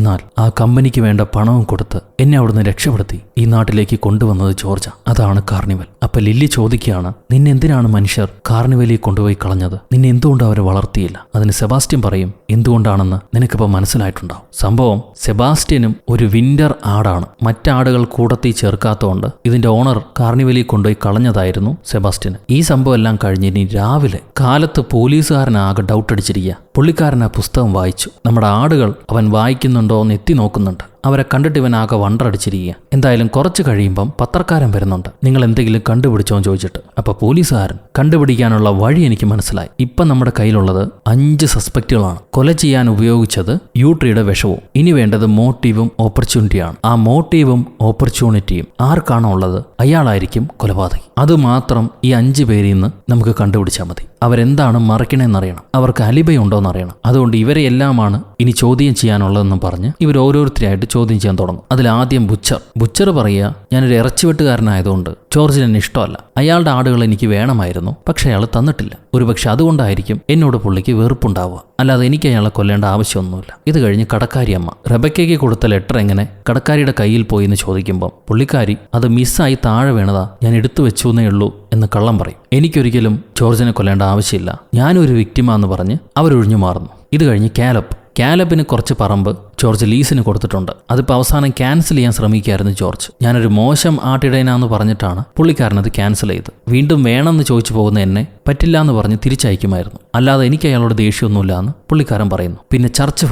എന്നാൽ ആ കമ്പനിക്ക് വേണ്ട പണവും കൊടുത്ത് എന്നെ അവിടുന്ന് രക്ഷപ്പെടുത്തി ഈ നാട്ടിലേക്ക് കൊണ്ടുവന്നത് ജോർജ. അതാണ് കാർണിവൽ. അപ്പൊ ലില്ലി ചോദിക്കുകയാണ്, നിന്നെന്തിനാണ് മനുഷ്യർ കാർണിവലിൽ കൊണ്ടുപോയി കളഞ്ഞത്? നിന്നെ എന്തുകൊണ്ട് അവരെ വളർത്തിയില്ല? അതിന് സെബാസ്റ്റ്യൻ പറയും, എന്തുകൊണ്ടാണെന്ന് നിനക്കിപ്പോൾ മനസ്സിലായിട്ടുണ്ടാവും. സംഭവം സെബാസ്റ്റ്യനും ഒരു വിന്റർ ആടാണ്. മറ്റാടുകൾ കൂടത്തിൽ ചേർക്കാത്തതുകൊണ്ട് ഇതിന്റെ ഓണർ കാർണിവലിൽ കൊണ്ടുപോയി കളഞ്ഞതായിരുന്നു സെബാസ്റ്റ്യന്. ഈ സംഭവം എല്ലാം കഴിഞ്ഞ് ഇനി രാവിലെ കാലത്ത് പോലീസുകാരനാകെ ഡൗട്ട് അടിച്ചിരിക്കുക. പുള്ളിക്കാരൻ ആ പുസ്തകം വായിച്ചു. നമ്മുടെ ആടുകൾ അവൻ വായിക്കുന്നുണ്ടോ എന്ന് എത്തി നോക്കുന്നുണ്ട്. അവരെ കണ്ടിട്ട് ഇവനാകെ വണ്ടടിച്ചിരിക്കുക. എന്തായാലും കുറച്ച് കഴിയുമ്പം പത്രക്കാരൻ വരുന്നുണ്ട്. നിങ്ങൾ എന്തെങ്കിലും കണ്ടുപിടിച്ചോ എന്ന് ചോദിച്ചിട്ട്. അപ്പൊ പോലീസുകാരൻ, കണ്ടുപിടിക്കാനുള്ള വഴി എനിക്ക് മനസ്സിലായി. ഇപ്പം നമ്മുടെ കയ്യിലുള്ളത് 5 സസ്പെക്റ്റുകളാണ്. കൊല ചെയ്യാൻ ഉപയോഗിച്ചത് യൂട്രിയുടെ വിഷവും. ഇനി വേണ്ടത് മോട്ടീവും ഓപ്പർച്യൂണിറ്റിയാണ്. ആ മോട്ടീവും ഓപ്പർച്യൂണിറ്റിയും ആർക്കാണോ ഉള്ളത് അയാളായിരിക്കും കൊലപാതകി. അതുമാത്രം ഈ 5 പേരിൽ നിന്ന് നമുക്ക് കണ്ടുപിടിച്ചാൽ മതി. അവരെന്താണ് മറയ്ക്കണേന്നറിയണം, അവർക്ക് അലിബൈ ഉണ്ടോയെന്നറിയണം. അതുകൊണ്ട് ഇവരെ എല്ലാമാണ് ഇനി ചോദ്യം ചെയ്യാനുള്ളതെന്ന് പറഞ്ഞ് ഇവർ ഓരോരുത്തരായിട്ട് ചോദ്യം ചെയ്യാൻ തുടങ്ങും. അതിലാദ്യം ബുച്ചർ പറയുക, ഞാനൊരു ഇറച്ചിവെട്ടുകാരനായതുകൊണ്ട് ജോർജിന് എന്നെ ഇഷ്ടമല്ല. അയാളുടെ ആടുകൾ എനിക്ക് വേണമായിരുന്നു, പക്ഷെ അയാൾ തന്നിട്ടില്ല. ഒരുപക്ഷെ അതുകൊണ്ടായിരിക്കും എന്നോട് പുള്ളിക്ക് വെറുപ്പുണ്ടാവുക. അല്ലാതെ എനിക്ക് അയാളെ കൊല്ലേണ്ട ആവശ്യമൊന്നുമില്ല. ഇത് കഴിഞ്ഞ് കടക്കാരി അമ്മ റെബക്കയ്ക്ക് കൊടുത്ത ലെറ്റർ എങ്ങനെ കടക്കാരിയുടെ കയ്യിൽ പോയി എന്ന് ചോദിക്കുമ്പോൾ പുള്ളിക്കാരി, അത് മിസ്സായി താഴെ വീണതാ, ഞാൻ എടുത്തു വെച്ചു എന്നേ ഉള്ളൂ എന്ന് കള്ളം പറയും. എനിക്കൊരിക്കലും ജോർജിനെ കൊല്ലേണ്ട ആവശ്യമില്ല, ഞാനൊരു വിക്ടിമാന്ന് പറഞ്ഞ് അവരൊഴിഞ്ഞു മാറുന്നു. ഇത് കഴിഞ്ഞ് കാലബിന് കുറച്ച് പറമ്പ് ജോർജ് ലീസിന് കൊടുത്തിട്ടുണ്ട്. അതിപ്പോൾ അവസാനം ക്യാൻസൽ ചെയ്യാൻ ശ്രമിക്കുകയായിരുന്നു ജോർജ്. ഞാനൊരു മോശം ആട്ടിടയനാന്ന് പറഞ്ഞിട്ടാണ് പുള്ളിക്കാരനത് ക്യാൻസൽ ചെയ്ത്. വീണ്ടും വേണമെന്ന് ചോദിച്ചു പോകുന്ന എന്നെ പറ്റില്ല എന്ന് പറഞ്ഞ് തിരിച്ചയക്കുമായിരുന്നു. അല്ലാതെ എനിക്ക് അയാളോട് ദേഷ്യമൊന്നുമില്ല എന്ന് പുള്ളിക്കാരൻ പറയുന്നു. പിന്നെ ചർച്ച്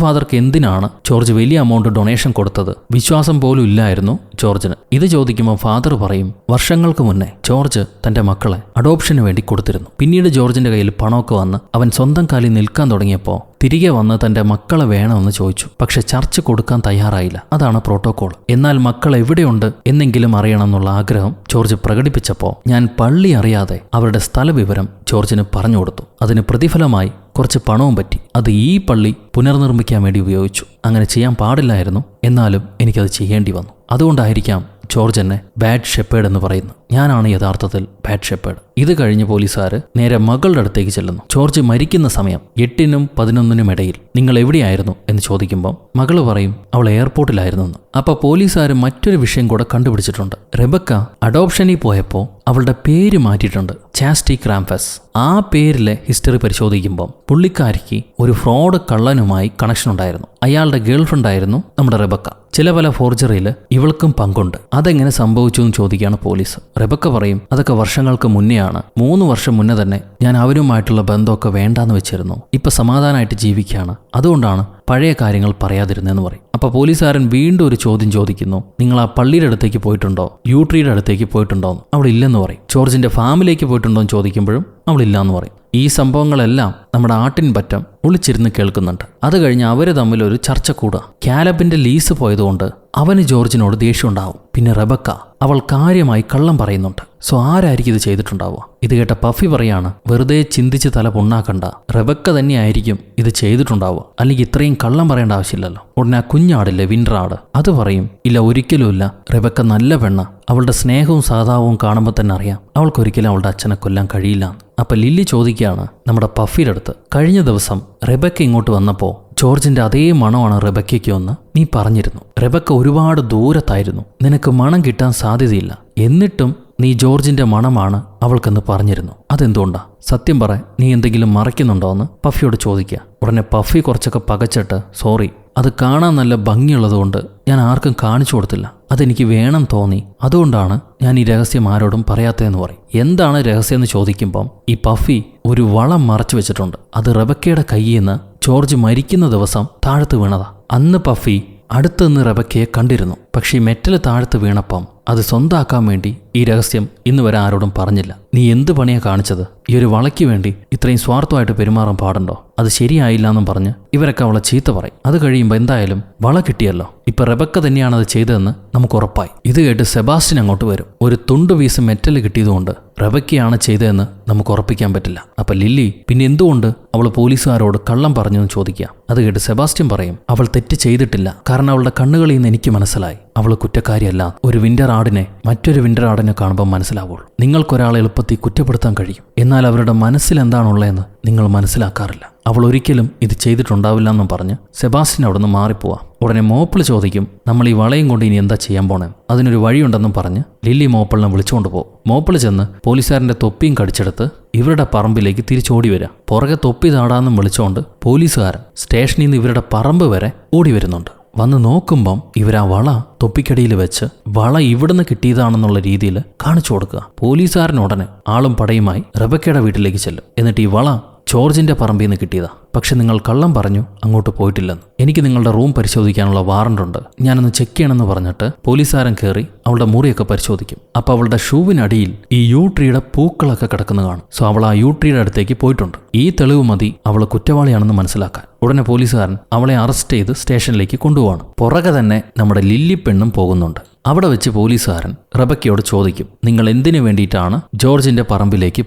ഫാദർക്ക് എന്തിനാണ് ജോർജ് വലിയ എമൗണ്ട് ഡൊണേഷൻ കൊടുത്തത്? വിശ്വാസം പോലും ഇല്ലായിരുന്നു ജോർജിന്. ഇത് ചോദിക്കുമ്പോൾ ഫാദർ പറയും, വർഷങ്ങൾക്ക് മുന്നേ ജോർജ് തന്റെ മക്കളെ അഡോപ്ഷന് വേണ്ടി കൊടുത്തിരുന്നു. പിന്നീട് ജോർജിന്റെ കയ്യിൽ പണമൊക്കെ വന്ന് അവൻ സ്വന്തം കാലിൽ നിൽക്കാൻ തുടങ്ങിയപ്പോൾ തിരികെ വന്ന് തന്റെ മക്കളെ വേണമെന്ന് ചോദിച്ചു. പക്ഷെ ചർച്ച് കൊടുക്കാൻ തയ്യാറായില്ല. അതാണ് പ്രോട്ടോകോൾ. എന്നാൽ മക്കൾ എവിടെയുണ്ട് എന്നെങ്കിലും അറിയണമെന്നുള്ള ആഗ്രഹം ജോർജ് പ്രകടിപ്പിച്ചപ്പോൾ ഞാൻ പള്ളി അറിയാതെ അവരുടെ സ്ഥലവിവരം ജോർജിന് പറഞ്ഞു കൊടുത്തു. അതിന് പ്രതിഫലമായി കുറച്ച് പണവും പറ്റി. അത് ഈ പള്ളി പുനർനിർമ്മിക്കാൻ വേണ്ടി ഉപയോഗിച്ചു. അങ്ങനെ ചെയ്യാൻ പാടില്ലായിരുന്നു, എന്നാലും എനിക്കത് ചെയ്യേണ്ടി വന്നു. അതുകൊണ്ടായിരിക്കാം ജോർജ് എന്നെ ബാഡ് ഷെപ്പേർഡ് എന്ന് പറയുന്നു. ഞാനാണ് യഥാർത്ഥത്തിൽ ബാഡ് ഷെപ്പേർഡ്. ഇത് കഴിഞ്ഞ് പോലീസുകാർ നേരെ മകളുടെ അടുത്തേക്ക് ചെല്ലുന്നു. ജോർജ് മരിക്കുന്ന സമയം 8-നും 11-നും ഇടയിൽ നിങ്ങൾ എവിടെയായിരുന്നു എന്ന് ചോദിക്കുമ്പോൾ മകള് പറയും, അവൾ എയർപോർട്ടിലായിരുന്നു എന്ന്. അപ്പൊ പോലീസുകാർ മറ്റൊരു വിഷയം കൂടെ കണ്ടുപിടിച്ചിട്ടുണ്ട്. റെബക്ക അഡോപ്ഷനിൽ പോയപ്പോൾ അവളുടെ പേര് മാറ്റിയിട്ടുണ്ട്, ചാസ്റ്റി ക്രാംഫസ്. ആ പേരിലെ ഹിസ്റ്ററി പരിശോധിക്കുമ്പോൾ പുള്ളിക്കാരിക്ക് ഒരു ഫ്രോഡ് കള്ളനുമായി കണക്ഷൻ ഉണ്ടായിരുന്നു. അയാളുടെ ഗേൾഫ്രണ്ട് ആയിരുന്നു നമ്മുടെ റെബക്ക. പല ഫോർജറിയിൽ ഇവൾക്കും പങ്കുണ്ട്. അതെങ്ങനെ സംഭവിച്ചു എന്ന് ചോദിക്കുകയാണ് പോലീസ്. റെബക്ക പറയും, അതൊക്കെ വർഷങ്ങൾക്ക് മുന്നെയാണ്. 3 വർഷം മുന്നേ തന്നെ ഞാൻ അവരുമായിട്ടുള്ള ബന്ധമൊക്കെ വേണ്ടാന്ന് വെച്ചിരുന്നു. ഇപ്പൊ സമാധാനമായിട്ട് ജീവിക്കുകയാണ്. അതുകൊണ്ടാണ് പഴയ കാര്യങ്ങൾ പറയാതിരുന്നെന്ന് പറയും. അപ്പൊ പോലീസുകാരൻ വീണ്ടും ഒരു ചോദ്യം ചോദിക്കുന്നു, നിങ്ങൾ ആ പള്ളിയുടെ അടുത്തേക്ക് പോയിട്ടുണ്ടോ, യൂട്രിയുടെ അടുത്തേക്ക് പോയിട്ടുണ്ടോ? അവൾ ഇല്ലെന്ന് പറയും. ജോർജിന്റെ ഫാമിലേക്ക് പോയിട്ടുണ്ടോ എന്ന് ചോദിക്കുമ്പോഴും അവളില്ലാന്ന് പറയും. ഈ സംഭവങ്ങളെല്ലാം നമ്മുടെ ആട്ടിൻ പറ്റം ഒളിച്ചിരുന്ന് കേൾക്കുന്നുണ്ട്. അത് കഴിഞ്ഞ് അവര് തമ്മിൽ ഒരു ചർച്ച കൂടുക. കാലബിന്റെ ലീസ് പോയതുകൊണ്ട് അവന് ജോർജിനോട് ദേഷ്യം ഉണ്ടാവും. പിന്നെ റെബക്ക, അവൾ കാര്യമായി കള്ളം പറയുന്നുണ്ട്. സോ ആരായിരിക്കും ഇത് ചെയ്തിട്ടുണ്ടാവുക? ഇത് കേട്ട പഫി പറയാണ്, വെറുതെ ചിന്തിച്ച് തല പൊണ്ണാക്കണ്ട, റെബക്ക തന്നെയായിരിക്കും ഇത് ചെയ്തിട്ടുണ്ടാവുക. അല്ലെങ്കിൽ ഇത്രയും കള്ളം പറയേണ്ട ആവശ്യമില്ലല്ലോ. ഉടനെ ആ കുഞ്ഞാടില്ലേ, വിന്റർ ആട്, അത് പറയും, ഇല്ല ഒരിക്കലുമില്ല, റെബക്ക നല്ല പെണ്ണ, അവളുടെ സ്നേഹവും സഹതാപവും കാണുമ്പോൾ തന്നെ അറിയാം അവൾക്കൊരിക്കലും അവളുടെ അച്ഛനെ കൊല്ലാൻ കഴിയില്ല. അപ്പൊ ലില്ലി ചോദിക്കുകയാണ് നമ്മുടെ പഫിയുടെ അടുത്ത്, കഴിഞ്ഞ ദിവസം റെബക്ക ഇങ്ങോട്ട് വന്നപ്പോൾ ജോർജിന്റെ അതേ മണമാണ് റെബക്കയ്ക്ക് എന്ന് നീ പറഞ്ഞിരുന്നു. റെബക്ക ഒരുപാട് ദൂരത്തായിരുന്നു, നിനക്ക് മണം കിട്ടാൻ സാധ്യതയില്ല. എന്നിട്ടും നീ ജോർജിന്റെ മണമാണ് അവൾക്കെന്ന് പറഞ്ഞിരുന്നു. അതെന്തുകൊണ്ടാ? സത്യം പറ, നീ എന്തെങ്കിലും മറയ്ക്കുന്നുണ്ടോ എന്ന് പഫിയോട് ചോദിക്കുക. ഉടനെ പഫി കുറച്ചൊക്കെ പകച്ചിട്ട്, സോറി, അത് കാണാൻ നല്ല ഭംഗിയുള്ളതുകൊണ്ട് ഞാൻ ആർക്കും കാണിച്ചു കൊടുത്തില്ല. അതെനിക്ക് വേണം തോന്നി, അതുകൊണ്ടാണ് ഞാൻ ഈ രഹസ്യം ആരോടും പറയാത്തതെന്ന് പറയും. എന്താണ് രഹസ്യം എന്ന് ചോദിക്കുമ്പം ഈ പഫി ഒരു വളം മറച്ചു വെച്ചിട്ടുണ്ട്. അത് റെബക്കയുടെ കയ്യിൽ നിന്ന് ജോർജ് മരിക്കുന്ന ദിവസം താഴത്ത് വീണതാ. അന്ന് പഫി അടുത്ത് നിന്ന് റെബക്കയെ കണ്ടിരുന്നു. പക്ഷേ ഈ മെറ്റൽ താഴത്ത് വീണപ്പം അത് സ്വന്താക്കാൻ വേണ്ടി ഈ രഹസ്യം ഇന്ന് വരെ ആരോടും പറഞ്ഞില്ല. നീ എന്ത് പണിയാ കാണിച്ചത്? ഈ ഒരു വളയ്ക്ക് വേണ്ടി ഇത്രയും സ്വാർത്ഥമായിട്ട് പെരുമാറാൻ പാടുണ്ടോ? അത് ശരിയായില്ല എന്നും പറഞ്ഞ് ഇവരൊക്കെ അവളെ ചീത്ത പറയും. അത് കഴിയുമ്പോൾ എന്തായാലും വള കിട്ടിയല്ലോ, ഇപ്പൊ റെബക്ക തന്നെയാണത് ചെയ്തതെന്ന് നമുക്ക് ഉറപ്പായി. ഇത് കേട്ട് സെബാസ്റ്റ്യൻ അങ്ങോട്ട് വരും. ഒരു തുണ്ട് പീസ് മെറ്റൽ കിട്ടിയതുകൊണ്ട് റെബക്കയാണ് ചെയ്തതെന്ന് നമുക്ക് ഉറപ്പിക്കാൻ പറ്റില്ല. അപ്പൊ ലില്ലി, പിന്നെ എന്തുകൊണ്ട് അവൾ പോലീസുകാരോട് കള്ളം പറഞ്ഞു എന്ന് ചോദിക്കുക. അത് കേട്ട് സെബാസ്റ്റ്യൻ പറയും, അവൾ തെറ്റ് ചെയ്തിട്ടില്ല, കാരണം അവളുടെ കണ്ണുകളിൽ നിന്ന് എനിക്ക് മനസ്സിലായി അവൾ കുറ്റക്കാരിയല്ല. ഒരു വിന്റർ ആടിനെ മറ്റൊരു വിന്റർ ആട് ആടിനെ കാണുമ്പോൾ മനസ്സിലാവുള്ളൂ. നിങ്ങൾക്കൊരാളെ എളുപ്പത്തിൽ കുറ്റപ്പെടുത്താൻ കഴിയും, എന്നാൽ അവരുടെ മനസ്സിൽ എന്താണുള്ളതെന്ന് നിങ്ങൾ മനസ്സിലാക്കാറില്ല. അവൾ ഒരിക്കലും ഇത് ചെയ്തിട്ടുണ്ടാവില്ല എന്നും പറഞ്ഞ് സെബാസ്റ്റ്യൻ അവിടെ നിന്ന് മാറിപ്പോവാം. ഉടനെ മോപ്പിൾ ചോദിക്കും, നമ്മൾ ഈ വളയും കൊണ്ട് ഇനി എന്താ ചെയ്യാൻ പോണേ? അതിനൊരു വഴിയുണ്ടെന്നും പറഞ്ഞ് ലില്ലി മോപ്പിളിനെ വിളിച്ചുകൊണ്ട് പോകും. മോപ്പിൾ ചെന്ന് പോലീസുകാരൻ്റെ തൊപ്പിയും കടിച്ചെടുത്ത് ഇവരുടെ പറമ്പിലേക്ക് തിരിച്ചോടി വരാം. പുറകെ തൊപ്പി താടാന്നും വിളിച്ചുകൊണ്ട് പോലീസുകാരൻ സ്റ്റേഷനിൽ നിന്ന് ഇവരുടെ പറമ്പ് വരെ ഓടി വരുന്നുണ്ട്. വന്ന് നോക്കുമ്പം ഇവരാ വള തൊപ്പിക്കടിയിൽ വെച്ച് വള ഇവിടുന്ന് കിട്ടിയതാണെന്നുള്ള രീതിയിൽ കാണിച്ചു കൊടുക്കുക. പോലീസുകാരൻ ഉടനെ ആളും പടയുമായി റെബക്കയുടെ വീട്ടിലേക്ക് ചെല്ലും. എന്നിട്ട് ഈ വള ജോർജിന്റെ പറമ്പിൽ നിന്ന് കിട്ടിയതാ, പക്ഷെ നിങ്ങൾ കള്ളം പറഞ്ഞു അങ്ങോട്ട് പോയിട്ടില്ലെന്ന്. എനിക്ക് നിങ്ങളുടെ റൂം പരിശോധിക്കാനുള്ള വാറണ്ടുണ്ട്, ഞാനൊന്ന് ചെക്ക് ചെയ്യണമെന്ന് പറഞ്ഞിട്ട് പോലീസുകാരൻ കയറി അവളുടെ മുറിയൊക്കെ പരിശോധിക്കും. അപ്പോൾ അവളുടെ ഷൂവിനടിയിൽ ഈ യൂട്രിയുടെ പൂക്കളൊക്കെ കിടക്കുന്നത് കാണും. സോ അവൾ ആ യൂട്രിയുടെ അടുത്തേക്ക് പോയിട്ടുണ്ട്. ഈ തെളിവ് മതി അവൾ കുറ്റവാളിയാണെന്ന് മനസ്സിലാക്കാൻ. ഉടനെ പോലീസുകാരൻ അവളെ അറസ്റ്റ് ചെയ്ത് സ്റ്റേഷനിലേക്ക് കൊണ്ടുപോവാണ്. പുറകെ തന്നെ നമ്മുടെ ലില്ലി പെണ്ണും പോകുന്നുണ്ട്. അവിടെ വെച്ച് പോലീസുകാരൻ റെബക്കയോട് ചോദിക്കും, നിങ്ങൾ എന്തിനു വേണ്ടിയിട്ടാണ് ജോർജിന്റെ പറമ്പിലേക്ക്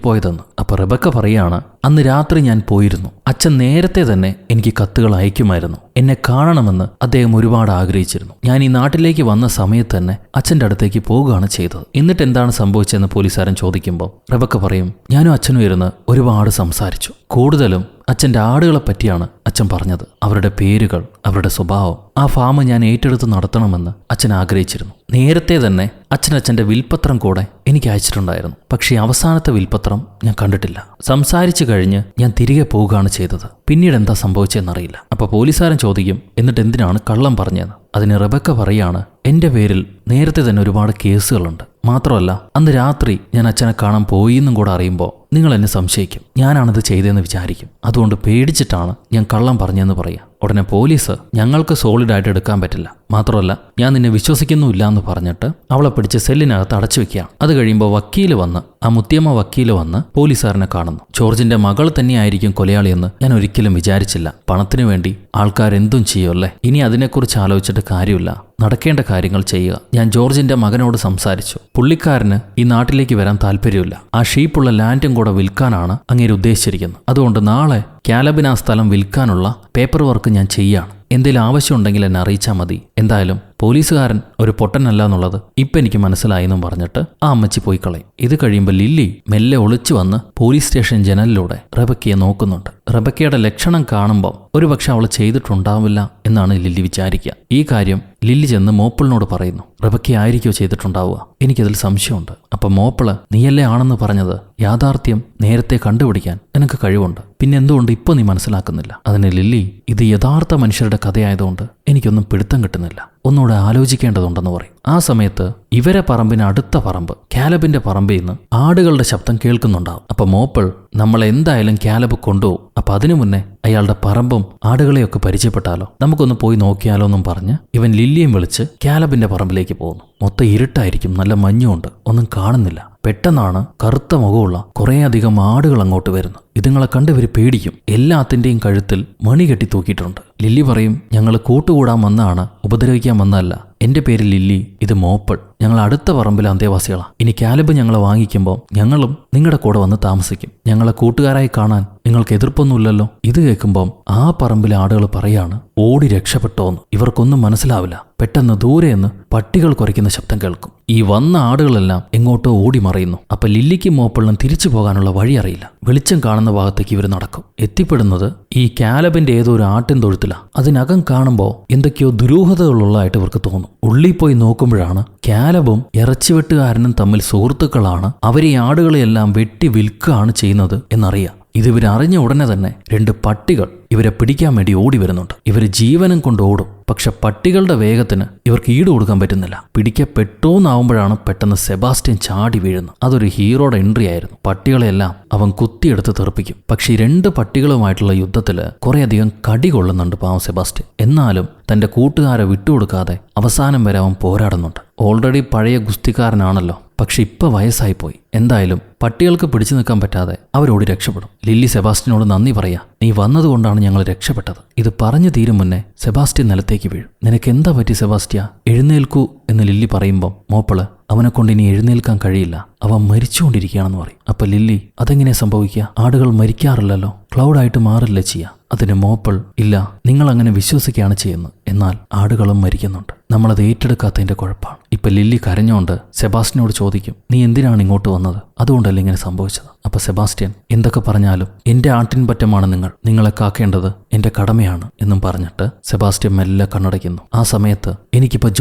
പോയതെന്ന്. അപ്പോൾ റെബക്ക പറയാണ്, അന്ന് രാത്രി ഞാൻ പോയിരുന്നു. അച്ഛൻ നേരത്തെ തന്നെ എനിക്ക് കത്തുകൾ അയക്കുമായിരുന്നു. എന്നെ കാണണമെന്ന് അദ്ദേഹം ഒരുപാട് ആഗ്രഹിച്ചിരുന്നു. ഞാൻ ഈ നാട്ടിലേക്ക് വന്ന സമയത്ത് തന്നെ അച്ഛൻ്റെ അടുത്തേക്ക് പോവുകയാണ് ചെയ്തത്. എന്നിട്ട് എന്താണ് സംഭവിച്ചതെന്ന് പോലീസുകാരൻ ചോദിക്കുമ്പോൾ റെബക്ക പറയും, ഞാനും അച്ഛനും ഇരുന്ന് ഒരുപാട് സംസാരിച്ചു. കൂടുതലും അച്ഛൻ്റെ ആടുകളെ പറ്റിയാണ് അച്ഛൻ പറഞ്ഞത്. അവരുടെ പേരുകൾ, അവരുടെ സ്വഭാവം. ആ ഫാം ഞാൻ ഏറ്റെടുത്ത് നടത്തണമെന്ന് അച്ഛൻ ആഗ്രഹിച്ചിരുന്നു. നേരത്തെ തന്നെ അച്ഛൻ്റെ വിൽപ്പത്രം കൂടെ എനിക്ക് അയച്ചിട്ടുണ്ടായിരുന്നു. പക്ഷേ അവസാനത്തെ വിൽപ്പത്രം ഞാൻ കണ്ടിട്ടില്ല. സംസാരിച്ചു കഴിഞ്ഞ് ഞാൻ തിരികെ പോവുകയാണ് ചെയ്തത്. പിന്നീട് എന്താ സംഭവിച്ചതെന്നറിയില്ല. അപ്പോൾ പോലീസുകാരൻ ചോദിക്കും, എന്നിട്ട് എന്തിനാണ് കള്ളം പറഞ്ഞതെന്ന്. അതിന് റെബക്ക പറയാണ്, എൻ്റെ പേരിൽ നേരത്തെ തന്നെ ഒരുപാട് കേസുകളുണ്ട്. മാത്രമല്ല അന്ന് രാത്രി ഞാൻ അച്ഛനെ കാണാൻ പോയി എന്നും കൂടെ അറിയുമ്പോൾ നിങ്ങൾ എന്നെ സംശയിക്കും, ഞാനാണിത് ചെയ്തതെന്ന് വിചാരിക്കും. അതുകൊണ്ട് പേടിച്ചിട്ടാണ് ഞാൻ കള്ളം പറഞ്ഞതെന്ന് പറയാം. ഉടനെ പോലീസ്, ഞങ്ങൾക്ക് സോളിഡായിട്ട് എടുക്കാൻ പറ്റില്ല, മാത്രമല്ല ഞാൻ നിന്നെ വിശ്വസിക്കുന്നുമില്ല എന്ന് പറഞ്ഞിട്ട് അവളെ പിടിച്ച് സെല്ലിനകത്ത് അടച്ചു വെക്കുകയാണ്. അത് കഴിയുമ്പോൾ വക്കീല് വന്ന്, ആ മുത്തിയമ്മ വക്കീല് വന്ന് പോലീസുകാരനെ കാണുന്നു. ജോർജിന്റെ മകൾ തന്നെയായിരിക്കും കൊലയാളിയെന്ന് ഞാൻ ഒരിക്കലും വിചാരിച്ചില്ല. പണത്തിനു വേണ്ടി ആൾക്കാരെന്തും ചെയ്യുമല്ലേ, ഇനി അതിനെക്കുറിച്ച് ആലോചിച്ചിട്ട് കാര്യമില്ല, നടക്കേണ്ട കാര്യങ്ങൾ ചെയ്യുക. ഞാൻ ജോർജിന്റെ മകനോട് സംസാരിച്ചു. പുള്ളിക്കാരന് ഈ നാട്ടിലേക്ക് വരാൻ താല്പര്യമില്ല. ആ ഷീപ്പുള്ള ലാൻഡും കൂടെ വിൽക്കാനാണ് അങ്ങേര് ഉദ്ദേശിച്ചിരിക്കുന്നത്. അതുകൊണ്ട് നാളെ കാലബിന് ആ സ്ഥലം വിൽക്കാനുള്ള പേപ്പർ വർക്ക് ഞാൻ ചെയ്യാണ്. എന്തെങ്കിലും ആവശ്യമുണ്ടെങ്കിൽ എന്നെ അറിയിച്ചാൽ മതി. എന്തായാലും പോലീസുകാരൻ ഒരു പൊട്ടനല്ല എന്നുള്ളത് ഇപ്പം എനിക്ക് മനസ്സിലായി എന്നും പറഞ്ഞിട്ട് ആ അമ്മച്ചി പോയി കളയും. ഇത് കഴിയുമ്പോൾ ലില്ലി മെല്ലെ ഒളിച്ചു വന്ന് പോലീസ് സ്റ്റേഷൻ ജനലിലൂടെ റെബക്കയെ നോക്കുന്നുണ്ട്. റെബക്കയുടെ ലക്ഷണം കാണുമ്പോൾ ഒരുപക്ഷെ അവൾ ചെയ്തിട്ടുണ്ടാവില്ല എന്നാണ് ലില്ലി വിചാരിക്കുക. ഈ കാര്യം ലില്ലി ചെന്ന് മോപ്പിളിനോട് പറയുന്നു. റെബക്ക ആയിരിക്കോ ചെയ്തിട്ടുണ്ടാവുക, എനിക്കതിൽ സംശയമുണ്ട്. അപ്പം മോപ്പിള്, നീയല്ലേ ആണെന്ന് പറഞ്ഞത്, യാഥാർത്ഥ്യം നേരത്തെ കണ്ടുപിടിക്കാൻ നിനക്ക് കഴിവുണ്ട്, പിന്നെ എന്തുകൊണ്ട് ഇപ്പോൾ നീ മനസ്സിലാക്കുന്നില്ല? അതിന് ലില്ലി, ഇത് യഥാർത്ഥ മനുഷ്യരുടെ കഥയായതുകൊണ്ട് എനിക്കൊന്നും പിടുത്തം കിട്ടുന്നില്ല, ഒന്നുകൂടെ ആലോചിക്കേണ്ടതുണ്ടെന്ന് പറയും. ആ സമയത്ത് ഇവരെ പറമ്പിന് അടുത്ത പറമ്പ് കാലബിന്റെ പറമ്പിൽ നിന്ന് ആടുകളുടെ ശബ്ദം കേൾക്കുന്നുണ്ടാവും. അപ്പൊ മോപ്പിൾ, നമ്മൾ എന്തായാലും കാലബ് കൊണ്ടുപോകും. അപ്പൊ അതിനു മുന്നേ അയാളുടെ പറമ്പും ആടുകളെയൊക്കെ പരിചയപ്പെട്ടാലോ, നമുക്കൊന്ന് പോയി നോക്കിയാലോ എന്നും പറഞ്ഞ് ഇവൻ ലില്ലിയും വിളിച്ച് കാലബിന്റെ പറമ്പിലേക്ക് പോകുന്നു. മൊത്തം ഇരുട്ടായിരിക്കും, നല്ല മഞ്ഞുണ്ട്, ഒന്നും കാണുന്നില്ല. പെട്ടെന്നാണ് കറുത്ത മുഖമുള്ള കുറേയധികം ആടുകൾ അങ്ങോട്ട് വരുന്നു. ഇതുങ്ങളെ കണ്ട് ഇവർ പേടിക്കും. എല്ലാത്തിൻ്റെയും കഴുത്തിൽ മണി കെട്ടി തൂക്കിയിട്ടുണ്ട്. ലില്ലി പറയും, ഞങ്ങൾ കൂട്ടുകൂടാൻ വന്നതാണ്, ഉപദ്രവിക്കാൻ വന്നതല്ല. എൻ്റെ പേര് ലില്ലി, ഇത് മോപ്പിൾ, ഞങ്ങൾ അടുത്ത പറമ്പിലെ അന്തേവാസികളാണ്. ഇനി കാലബ് ഞങ്ങളെ വാങ്ങിക്കുമ്പോൾ ഞങ്ങളും നിങ്ങളുടെ കൂടെ വന്ന് താമസിക്കും. ഞങ്ങളെ കൂട്ടുകാരായി കാണാൻ നിങ്ങൾക്ക് എതിർപ്പൊന്നുമില്ലല്ലോ. ഇത് കേൾക്കുമ്പം ആ പറമ്പിലെ ആടുകൾ പറയാണ്, ഓടി രക്ഷപ്പെട്ടോന്ന്. ഇവർക്കൊന്നും മനസ്സിലാവില്ല. പെട്ടെന്ന് ദൂരെയെന്ന് പട്ടികൾ കുരയ്ക്കുന്ന ശബ്ദം കേൾക്കും. ഈ വന്ന ആടുകളെല്ലാം എങ്ങോട്ടോ ഓടി മറയുന്നു. അപ്പൊ ലില്ലിക്കും മോപ്പിളിനും തിരിച്ചു പോകാനുള്ള വഴി അറിയില്ല. വെളിച്ചം കാണുന്ന ഭാഗത്തേക്ക് ഇവർ നടക്കും. എത്തിപ്പെടുന്നത് ഈ കാലബിന്റെ ഏതോ ഒരു ആട്ടിൻ തൊഴുത്തിലാണ്. അതിനകം കാണുമ്പോൾ എന്തൊക്കെയോ ദുരൂഹതകളുള്ളതായിട്ട് ഇവർക്ക് തോന്നും. ഉള്ളിൽ പോയി നോക്കുമ്പോഴാണ് കാലബും ഇറച്ചിവെട്ടുകാരനും തമ്മിൽ സുഹൃത്തുക്കളാണ്. അവർ ഈ ആടുകളെയെല്ലാം വെട്ടി വിൽക്കുകയാണ് ചെയ്യുന്നത് എന്നറിയാം. ഇതിവരറിഞ്ഞ ഉടനെ തന്നെ 2 പട്ടികൾ ഇവരെ പിടിക്കാൻ വേണ്ടി ഓടി വരുന്നുണ്ട്. ഇവർ ജീവനും കൊണ്ട് ഓടും. പക്ഷെ പട്ടികളുടെ വേഗത്തിന് ഇവർക്ക് ഈട് കൊടുക്കാൻ പറ്റുന്നില്ല. പിടിക്കപ്പെട്ടോന്നാവുമ്പോഴാണ് പെട്ടെന്ന് സെബാസ്റ്റ്യൻ ചാടി വീഴുന്നത്. അതൊരു ഹീറോയുടെ എൻട്രി ആയിരുന്നു. പട്ടികളെല്ലാം അവൻ കുത്തിയെടുത്ത് തെറിപ്പിക്കും. പക്ഷെ ഈ 2 പട്ടികളുമായിട്ടുള്ള യുദ്ധത്തിൽ കുറേയധികം കടി കൊള്ളുന്നുണ്ട് പാവം സെബാസ്റ്റ്യൻ. എന്നാലും തന്റെ കൂട്ടുകാരെ വിട്ടുകൊടുക്കാതെ അവസാനം വരെ അവൻ പോരാടുന്നുണ്ട്. ഓൾറെഡി പഴയ ഗുസ്തിക്കാരനാണല്ലോ, പക്ഷെ ഇപ്പൊ വയസ്സായിപ്പോയി. എന്തായാലും പട്ടികൾക്ക് പിടിച്ചു നിൽക്കാൻ പറ്റാതെ അവരോട് രക്ഷപ്പെടും. ലില്ലി സെബാസ്റ്റ്യനോട് നന്ദി പറയാ, നീ വന്നതുകൊണ്ടാണ് ഞങ്ങൾ രക്ഷപ്പെട്ടത്. ഇത് പറഞ്ഞു തീരും മുന്നേ സെബാസ്റ്റ്യൻ നിലത്തേക്ക് വീഴും. നിനക്ക് എന്താ പറ്റി സെബാസ്റ്റ്യ, എഴുന്നേൽക്കൂ എന്ന് ലില്ലി പറയുമ്പോൾ മോപ്പിള്, അവനെ കൊണ്ട് ഇനി എഴുന്നേൽക്കാൻ കഴിയില്ല, അവൻ മരിച്ചുകൊണ്ടിരിക്കുകയാണെന്ന് പറയും. അപ്പൊ ലില്ലി, അതെങ്ങനെ സംഭവിക്കുക? ആടുകൾ മരിക്കാറില്ലല്ലോ, ക്ലൗഡായിട്ട് മാറില്ല ചെയ്യുക. അതിന് മോപ്പിൾ, ഇല്ല, നിങ്ങൾ അങ്ങനെ വിശ്വസിക്കുകയാണ് ചെയ്യുന്നത്, എന്നാൽ ആടുകളും മരിക്കുന്നുണ്ട്, നമ്മളത് ഏറ്റെടുക്കാത്തതിന്റെ കുഴപ്പമാണ്. ഇപ്പൊ ലില്ലി കരഞ്ഞുകൊണ്ട് സെബാസ്റ്റ്യനോട് ചോദിക്കും, നീ എന്തിനാണ് ഇങ്ങോട്ട് വന്നത്? അതുകൊണ്ടല്ലേ ഇങ്ങനെ സംഭവിച്ചത്. അപ്പൊ സെബാസ്റ്റ്യൻ, എന്തൊക്കെ പറഞ്ഞാലും എൻ്റെ ആട്ടിൻപറ്റമാണ് നിങ്ങളെ കാക്കേണ്ടത് എൻ്റെ കടമയാണ് എന്നും പറഞ്ഞിട്ട് സെബാസ്റ്റ്യൻ മെല്ലെ കണ്ണടയ്ക്കുന്നു. ആ സമയത്ത് എനിക്കിപ്പോൾ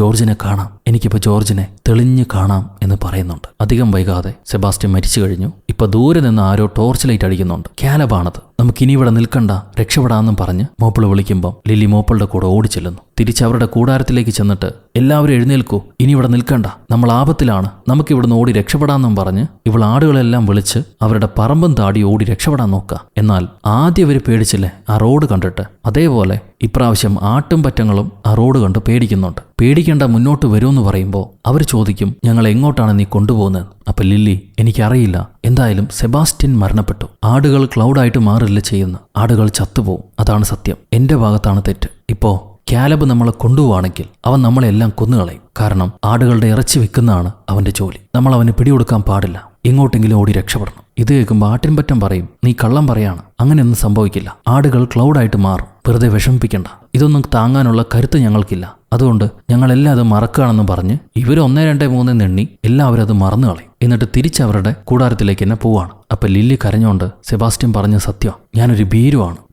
ജോർജിനെ തെളിഞ്ഞു കാണാം എന്ന് പറയുന്നുണ്ട്. അധികം വൈകാതെ സെബാസ്റ്റ്യൻ മരിച്ചു കഴിഞ്ഞു. ഇപ്പൊ ദൂരെ നിന്ന് ആരോ ടോർച്ച് ലൈറ്റ് അടിക്കുന്നുണ്ട്. കാലബാണത്. നമുക്കിനി ഇവിടെ നിൽക്കണ്ട, രക്ഷപ്പെടാമെന്നും പറഞ്ഞ് മോപ്പിൾ വിളിക്കുമ്പോൾ ലില്ലി മോപ്പിളുടെ കൂടെ ഓടിച്ചെല്ലുന്നു. തിരിച്ചവരുടെ കൂടാരത്തിലേക്ക് ചെന്നിട്ട്, എല്ലാവരും എഴുന്നേൽക്കൂ, ഇനി ഇവിടെ നിൽക്കണ്ട, നമ്മൾ ആപത്തിലാണ്, നമുക്കിവിടുന്ന് ഓടി രക്ഷപ്പെടാമെന്നും പറഞ്ഞ് ഇവൾ ആടുകളെല്ലാം വിളിച്ച് അവരുടെ പറമ്പും താടി ഓടി രക്ഷപ്പെടാൻ നോക്കുക. എന്നാൽ ആദ്യം അവർ പേടിച്ചില്ലേ ആ റോഡ് കണ്ടിട്ട്, അതേപോലെ ഇപ്രാവശ്യം ആട്ടും പറ്റങ്ങളും ആ റോഡ് കണ്ട് പേടിക്കുന്നുണ്ട്. പേടിക്കേണ്ട, മുന്നോട്ട് വരുമെന്ന് പറയുമ്പോൾ അവർ ചോദിക്കും, ഞങ്ങൾ എങ്ങോട്ടാണ് നീ കൊണ്ടുപോകുന്നത്? അപ്പൊ ലില്ലി, എനിക്കറിയില്ല, എന്തായാലും സെബാസ്റ്റ്യൻ മരണപ്പെട്ടു. ആടുകൾ ക്ലൗഡായിട്ട് മാറില്ല ചെയ്യുന്നു, ആടുകൾ ചത്തുപോകും, അതാണ് സത്യം. എൻ്റെ ഭാഗത്താണ് തെറ്റ്. ഇപ്പോ കാലബ് നമ്മളെ കൊണ്ടുപോവാണെങ്കിൽ അവൻ നമ്മളെല്ലാം കൊന്നുകളയും. കാരണം ആടുകളുടെ ഇറച്ചി വെക്കുന്നതാണ് അവന്റെ ജോലി. നമ്മൾ അവന് പിടികൊടുക്കാൻ പാടില്ല, എങ്ങോട്ടെങ്കിലും ഓടി രക്ഷപ്പെടണം. ഇത് കേൾക്കുമ്പോൾ ആട്ടിൻപറ്റം പറയും, നീ കള്ളം പറയാണ്, അങ്ങനെയൊന്നും സംഭവിക്കില്ല, ആടുകൾ ക്ലൗഡായിട്ട് മാറും, വെറുതെ വിഷമിപ്പിക്കണ്ട, ഇതൊന്നും താങ്ങാനുള്ള കരുത്ത് ഞങ്ങൾക്കില്ല, അതുകൊണ്ട് ഞങ്ങളെല്ലാം അത് മറക്കുകയാണെന്ന് പറഞ്ഞ് ഇവർ 1 2 3 എണ്ണി എല്ലാവരും അത് മറന്നു കളയും. എന്നിട്ട് തിരിച്ചവരുടെ കൂടാരത്തിലേക്ക് തന്നെ പോവാണ്. അപ്പൊ ലില്ലി കരഞ്ഞോണ്ട്, സെബാസ്റ്റ്യൻ പറഞ്ഞ സത്യം, ഞാനൊരു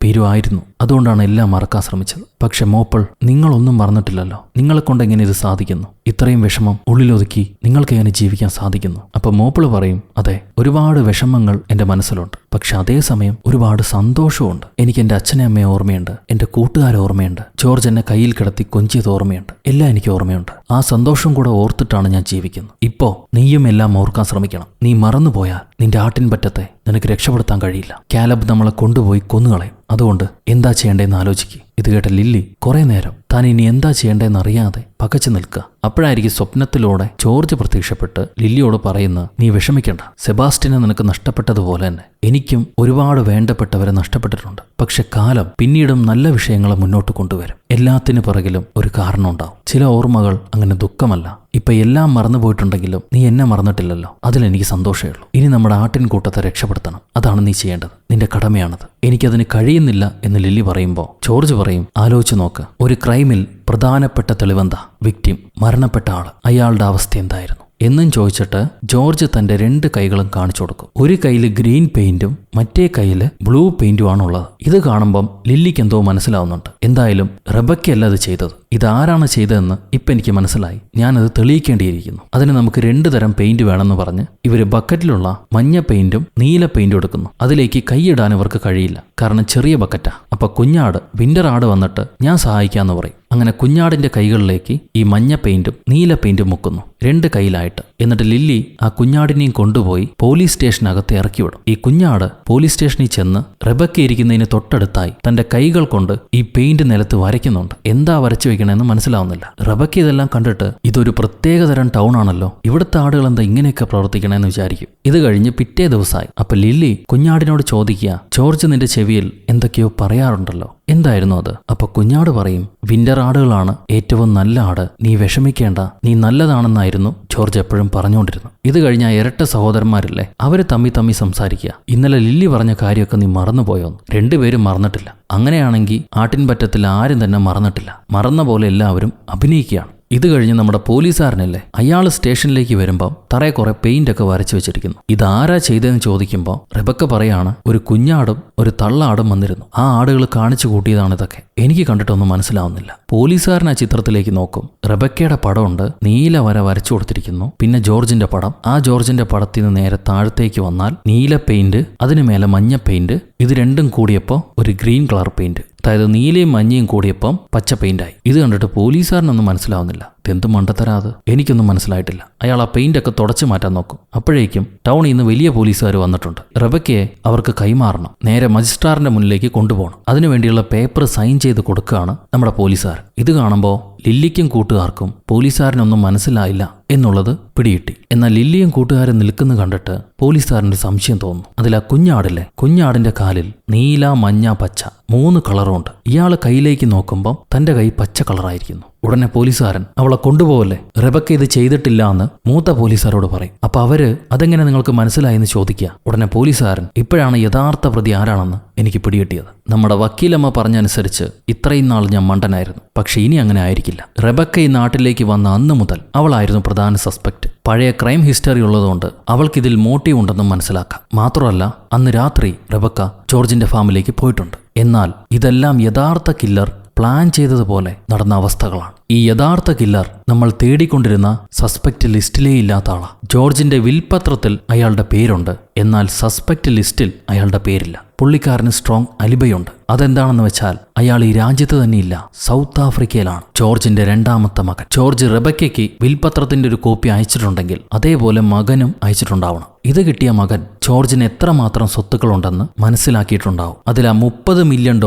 ഭീരുവായിരുന്നു, അതുകൊണ്ടാണ് എല്ലാം മറക്കാൻ ശ്രമിച്ചത്. പക്ഷെ മോപ്പിൾ, നിങ്ങളൊന്നും മറന്നിട്ടില്ലല്ലോ, നിങ്ങളെ കൊണ്ട് എങ്ങനെ ഇത് സാധിക്കുന്നു? ഇത്രയും വിഷമം ഉള്ളിലൊതുക്കി നിങ്ങൾക്ക് എങ്ങനെ ജീവിക്കാൻ സാധിക്കുന്നു? അപ്പൊ മോപ്പിൾ പറയും, അതെ, ഒരുപാട് വിഷമങ്ങൾ എൻ്റെ മനസ്സിലുണ്ട്, പക്ഷെ അതേസമയം ഒരുപാട് സന്തോഷമുണ്ട്. എനിക്ക് എൻ്റെ അച്ഛനെ അമ്മയെ ഓർമ്മയുണ്ട്, എൻ്റെ കൂട്ടുകാരെ ഓർമ്മയുണ്ട്, ജോർജ് എന്നെ കയ്യിൽ കിടത്തി കൊഞ്ചിയത് ഓർമ്മയുണ്ട്, എല്ലാം എനിക്ക് ഓർമ്മയുണ്ട്. ആ സന്തോഷം കൂടെ ഓർത്തിട്ടാണ് ഞാൻ ജീവിക്കുന്നത്. ഇപ്പോ നീയും എല്ലാം ഓർക്കാൻ ശ്രമിക്കണം. നീ മറന്നുപോയാൽ നിന്റെ ആട്ടിൻപറ്റത്തെ നിനക്ക് രക്ഷപ്പെടുത്താൻ കഴിയില്ല. കാലബ് നമ്മളെ കൊണ്ടുപോയി കൊന്നുകളയും. അതുകൊണ്ട് എന്താ ചെയ്യേണ്ടതെന്ന് ആലോചിക്കുക. ഇത് കേട്ട ലില്ലി കുറെ നേരം താൻ ഇനി എന്താ ചെയ്യേണ്ടതെന്ന് അറിയാതെ പകച്ചു നിൽക്കുക. അപ്പോഴായിരിക്കും സ്വപ്നത്തിലൂടെ ജോർജ് പ്രത്യക്ഷപ്പെട്ട് ലില്ലിയോട് പറയുന്നത്, നീ വിഷമിക്കണ്ട, സെബാസ്റ്റ്യനെ നിനക്ക് നഷ്ടപ്പെട്ടതുപോലെ തന്നെ എനിക്കും ഒരുപാട് വേണ്ടപ്പെട്ടവരെ നഷ്ടപ്പെട്ടിട്ടുണ്ട്. പക്ഷെ കാലം പിന്നീടും നല്ല വിഷയങ്ങളെ മുന്നോട്ട് കൊണ്ടുവരും. എല്ലാത്തിനു പിറകിലും ഒരു കാരണമുണ്ടാവും. ചില ഓർമ്മകൾ അങ്ങനെ ദുഃഖമല്ല. ഇപ്പൊ എല്ലാം മറന്നുപോയിട്ടുണ്ടെങ്കിലും നീ എന്നെ മറന്നിട്ടില്ലല്ലോ, അതിലെനിക്ക് സന്തോഷമേ ഉള്ളൂ. ഇനി നമ്മുടെ ആട്ടിൻകൂട്ടത്തെ രക്ഷപ്പെടുത്തണം, അതാണ് നീ ചെയ്യേണ്ടത്, നിന്റെ കടമയാണത്. എനിക്കതിന് കഴിയുന്നില്ല എന്ന് ലില്ലി പറയുമ്പോൾ ജോർജ് പറയും, ആലോചിച്ച് നോക്ക്, ഒരു ക്രൈമിൽ പ്രധാനപ്പെട്ട തെളിവെന്താ? വിക്ടിം, മരണപ്പെട്ട ആള്, അയാളുടെ അവസ്ഥ എന്തായിരുന്നു എന്നും ചോദിച്ചിട്ട് ജോർജ് തന്റെ 2 കൈകളും കാണിച്ചു കൊടുക്കും. ഒരു കയ്യിൽ ഗ്രീൻ പെയിന്റും മറ്റേ കയ്യിൽ ബ്ലൂ പെയിന്റുമാണുള്ളത്. ഇത് കാണുമ്പം ലില്ലിക്ക് എന്തോ മനസ്സിലാവുന്നുണ്ട്. എന്തായാലും റെബക്കയല്ല അത് ചെയ്തത്. ഇതാരാണ് ചെയ്തതെന്ന് ഇപ്പം എനിക്ക് മനസ്സിലായി. ഞാനത് തെളിയിക്കേണ്ടിയിരിക്കുന്നു. അതിന് നമുക്ക് 2 തരം പെയിന്റ് വേണമെന്ന് പറഞ്ഞ് ഇവർ ബക്കറ്റിലുള്ള മഞ്ഞ പെയിന്റും നീല പെയിന്റും എടുക്കുന്നു. അതിലേക്ക് കൈയിടാൻ ഇവർക്ക് കഴിയില്ല, കാരണം ചെറിയ ബക്കറ്റാ. അപ്പൊ കുഞ്ഞാട്, വിന്റർ ആട് വന്നിട്ട് ഞാൻ സഹായിക്കാന്ന് പറയും. അങ്ങനെ കുഞ്ഞാടിന്റെ കൈകളിലേക്ക് ഈ മഞ്ഞ പെയിന്റും നീല പെയിന്റും മുക്കുന്നു, 2 കൈയിലായിട്ട്. എന്നിട്ട് ലില്ലി ആ കുഞ്ഞാടിനെയും കൊണ്ടുപോയി പോലീസ് സ്റ്റേഷനകത്ത് ഇറക്കിവിടും. ഈ കുഞ്ഞാട് പോലീസ് സ്റ്റേഷനിൽ ചെന്ന് റെബക്ക ഇരിക്കുന്നതിന് തൊട്ടടുത്തായി തന്റെ കൈകൾ കൊണ്ട് ഈ പെയിന്റ് നിലത്ത് വരയ്ക്കുന്നുണ്ട്. എന്താ വരച്ചു വെക്കണമെന്ന് മനസ്സിലാവുന്നില്ല. റെബക്ക ഇതെല്ലാം കണ്ടിട്ട്, ഇതൊരു പ്രത്യേകതരം ടൗൺ ആണല്ലോ, ഇവിടുത്തെ ആടുകൾ എന്താ ഇങ്ങനെയൊക്കെ പ്രവർത്തിക്കണമെന്ന് വിചാരിക്കും. ഇത് കഴിഞ്ഞ് പിറ്റേ ദിവസമായി. അപ്പൊ ലില്ലി കുഞ്ഞാടിനോട് ചോദിക്കുക, ജോർജ് നിന്റെ ചെവിയിൽ എന്തൊക്കെയോ പറയാറുണ്ടല്ലോ, എന്തായിരുന്നു അത്? അപ്പൊ കുഞ്ഞാട് പറയും, വിന്റർ ആടുകളാണ് ഏറ്റവും നല്ല ആട്, നീ വിഷമിക്കേണ്ട, നീ നല്ലതാണെന്നായിരുന്നു ജോർജ് എപ്പോഴും പറഞ്ഞുകൊണ്ടിരുന്നു. ഇത് കഴിഞ്ഞ ഇരട്ട സഹോദരന്മാരില്ലേ, അവര് തമ്മി സംസാരിക്കുക. ഇന്നലെ ലില്ലി പറഞ്ഞ കാര്യമൊക്കെ നീ മറന്നുപോയോന്ന്? 2 പേരും മറന്നിട്ടില്ല. അങ്ങനെയാണെങ്കിൽ ആട്ടിൻപറ്റത്തിൽ ആരും തന്നെ മറന്നിട്ടില്ല. മറന്ന പോലെ എല്ലാവരും അഭിനയിക്കുകയാണ്. ഇത് കഴിഞ്ഞ് നമ്മുടെ പോലീസുകാരനല്ലേ, അയാൾ സ്റ്റേഷനിലേക്ക് വരുമ്പം തറയെ കുറെ പെയിന്റ് ഒക്കെ വരച്ചു വെച്ചിരിക്കുന്നു. ഇതാരാ ചെയ്തതെന്ന് ചോദിക്കുമ്പോൾ റെബക്ക പറയാണ്, ഒരു കുഞ്ഞാടും ഒരു തള്ളാടും വന്നിരുന്നു, ആ ആടുകൾ കാണിച്ചു കൂട്ടിയതാണ് ഇതൊക്കെ. എനിക്ക് കണ്ടിട്ടൊന്നും മനസ്സിലാവുന്നില്ല. പോലീസുകാരൻ ആ ചിത്രത്തിലേക്ക് നോക്കും. റെബക്കയുടെ പടമുണ്ട്, നീല വര വരച്ചു കൊടുത്തിരിക്കുന്നു. പിന്നെ ജോർജിന്റെ പടം. ആ ജോർജിന്റെ പടത്തിൽ നിന്ന് നേരെ താഴത്തേക്ക് വന്നാൽ നീല പെയിന്റ്, അതിന് മേലെ മഞ്ഞ പെയിന്റ്, ഇത് രണ്ടും കൂടിയപ്പോൾ ഒരു ഗ്രീൻ കളർ പെയിന്റ്. അതായത് നീലയും മഞ്ഞയും കൂടിയപ്പം പച്ച പെയിന്റായി. ഇത് കണ്ടിട്ട് പോലീസുകാരനൊന്നും മനസ്സിലാവുന്നില്ല. ഇതെന്ത് മണ്ടത്തരാത്, എനിക്കൊന്നും മനസ്സിലായിട്ടില്ല. അയാൾ ആ പെയിന്റൊക്കെ തുടച്ചു മാറ്റാൻ നോക്കും. അപ്പോഴേക്കും ടൗണിൽ നിന്ന് വലിയ പോലീസുകാർ വന്നിട്ടുണ്ട്. റെബക്കയെ അവർക്ക് കൈമാറണം, നേരെ മജിസ്ട്രാറിന്റെ മുന്നിലേക്ക് കൊണ്ടുപോകണം. അതിനുവേണ്ടിയുള്ള പേപ്പർ സൈൻ ചെയ്ത് കൊടുക്കുകയാണ് നമ്മുടെ പോലീസുകാർ. ഇത് കാണുമ്പോൾ ലില്ലിക്കും കൂട്ടുകാർക്കും പോലീസുകാരനൊന്നും മനസ്സിലായില്ല എന്നുള്ളത് പിടികിട്ടി. എന്നാൽ ലില്ലിയും കൂട്ടുകാരും നിൽക്കുന്ന കണ്ടിട്ട് പോലീസുകാരന് സംശയം തോന്നുന്നു. അതിൽ ആ കുഞ്ഞാടില്ലേ, കുഞ്ഞാടിന്റെ കാലിൽ നീല മഞ്ഞ പച്ച 3 കളറുണ്ട്. ഇയാൾ കയ്യിലേക്ക് നോക്കുമ്പോൾ തന്റെ കൈ പച്ച കളറായിരിക്കുന്നു. ഉടനെ പോലീസുകാരൻ അവളെ കൊണ്ടുപോകല്ലേ, റെബക്ക ഇത് ചെയ്തിട്ടില്ല എന്ന് മൂത്ത പോലീസുകാരോട് പറയും. അപ്പൊ അവര് അതെങ്ങനെ നിങ്ങൾക്ക് മനസ്സിലായെന്ന് ചോദിക്കുക. ഉടനെ പോലീസുകാരൻ, ഇപ്പോഴാണ് യഥാർത്ഥ പ്രതി ആരാണെന്ന് എനിക്ക് പിടികിട്ടിയത്. നമ്മുടെ വക്കീലമ്മ പറഞ്ഞനുസരിച്ച് ഇത്രയും നാൾ ഞാൻ മണ്ടനായിരുന്നു, പക്ഷെ ഇനി അങ്ങനെ ആയിരിക്കില്ല. റെബക്ക ഈ നാട്ടിലേക്ക് വന്ന അന്ന് മുതൽ അവളായിരുന്നു പ്രധാന സസ്പെക്ട്. പഴയ ക്രൈം ഹിസ്റ്ററി ഉള്ളതുകൊണ്ട് അവൾക്കിതിൽ മോട്ടീവ് ഉണ്ടെന്നും മനസ്സിലാക്കാം. മാത്രമല്ല അന്ന് രാത്രി റെബക്ക ജോർജിന്റെ ഫാമിലേക്ക് പോയിട്ടുണ്ട്. എന്നാൽ ഇതെല്ലാം യഥാർത്ഥ കില്ലർ പ്ലാൻ ചെയ്തതുപോലെ നടന്ന അവസ്ഥകളാണ്. ഈ യഥാർത്ഥ കില്ലർ നമ്മൾ തേടിക്കൊണ്ടിരുന്ന സസ്പെക്ട് ലിസ്റ്റിലേ ഇല്ലാത്ത ആളാണ്. ജോർജിന്റെ വിൽപത്രത്തിൽ അയാളുടെ പേരുണ്ട്, എന്നാൽ സസ്പെക്ട് ലിസ്റ്റിൽ അയാളുടെ പേരില്ല. പുള്ളിക്കാരന് സ്ട്രോങ് അലിബയുണ്ട്. അതെന്താണെന്ന് വെച്ചാൽ അയാൾ ഈ രാജ്യത്ത് തന്നെയില്ല, സൗത്ത് ആഫ്രിക്കയിലാണ്. ജോർജിന്റെ രണ്ടാമത്തെ മകൻ. ജോർജ് റെബക്കയ്ക്ക് വിൽപത്രത്തിന്റെ ഒരു കോപ്പി അയച്ചിട്ടുണ്ടെങ്കിൽ അതേപോലെ മകനും അയച്ചിട്ടുണ്ടാവണം. ഇത് കിട്ടിയ മകൻ ജോർജിന് എത്രമാത്രം സ്വത്തുക്കളുണ്ടെന്ന് മനസ്സിലാക്കിയിട്ടുണ്ടാവും. അതിൽ ആ $30 മില്യൺ